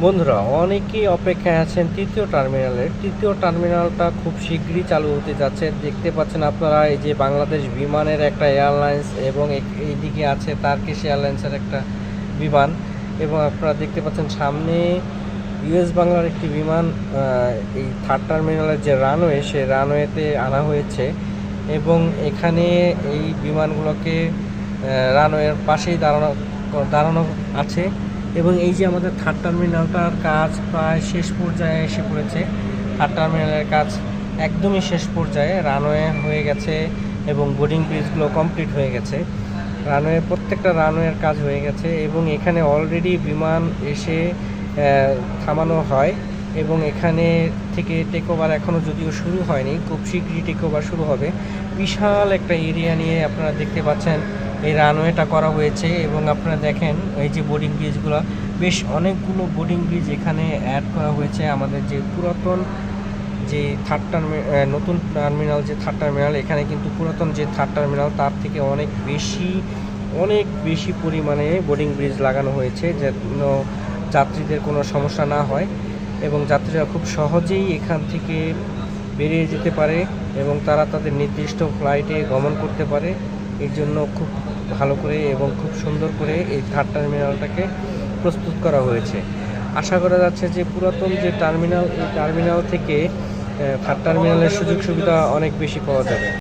বন্ধুরা, অনেকেই অপেক্ষায় আছেন তৃতীয় টার্মিনালের। তৃতীয় টার্মিনালটা খুব শীঘ্রই চালু হতে যাচ্ছে। দেখতে পাচ্ছেন আপনারা, এই যে বাংলাদেশ বিমানের একটা এয়ারলাইন্স এবং এইদিকে আছে টার্কিশ এয়ারলাইন্সের একটা বিমান, এবং আপনারা দেখতে পাচ্ছেন সামনে ইউএস বাংলার একটি বিমান এই থার্ড টার্মিনালের যে রানওয়ে, সে রানওয়েতে আনা হয়েছে। এবং এখানে এই বিমানগুলোকে রানওয়ের পাশেই দাঁড়ানো আছে। এবং এই যে আমাদের থার্ড টার্মিনালটার কাজ প্রায় শেষ পর্যায়ে এসে পড়েছে। থার্ড টার্মিনালের কাজ একদমই শেষ পর্যায়ে, রানওয়ে হয়ে গেছে এবং বোর্ডিং ব্রিজগুলো কমপ্লিট হয়ে গেছে। প্রত্যেকটা রানওয়ের কাজ হয়ে গেছে এবং এখানে অলরেডি বিমান এসে থামানো হয় এবং এখানে থেকে টেক ওভার এখনও যদিও শুরু হয়নি, খুব শীঘ্রই টেক ওভার শুরু হবে। বিশাল একটা এরিয়া নিয়ে আপনারা দেখতে পাচ্ছেন এই রানওয়েটা করা হয়েছে। এবং আপনারা দেখেন এই যে বোর্ডিং ব্রিজগুলো, বেশ অনেকগুলো বোর্ডিং ব্রিজ এখানে অ্যাড করা হয়েছে। আমাদের যে পুরাতন যে নতুন টার্মিনাল, যে থার্ড টার্মিনাল, এখানে কিন্তু পুরাতন যে থার্ড টার্মিনাল তার থেকে অনেক বেশি পরিমাণে বোর্ডিং ব্রিজ লাগানো হয়েছে, যেন যাত্রীদের কোনো সমস্যা না হয় এবং যাত্রীরা খুব সহজেই এখান থেকে বেরিয়ে যেতে পারে এবং তারা তাদের নির্দিষ্ট ফ্লাইটে গমন করতে পারে। এর জন্য খুব ভালো করে এবং খুব সুন্দর করে এই থার্ড টার্মিনালটাকে প্রস্তুত করা হয়েছে। আশা করা যাচ্ছে যে পুরাতন যে টার্মিনাল, এই টার্মিনাল থেকে থার্ড টার্মিনালের সুযোগ সুবিধা অনেক বেশি পাওয়া যাবে।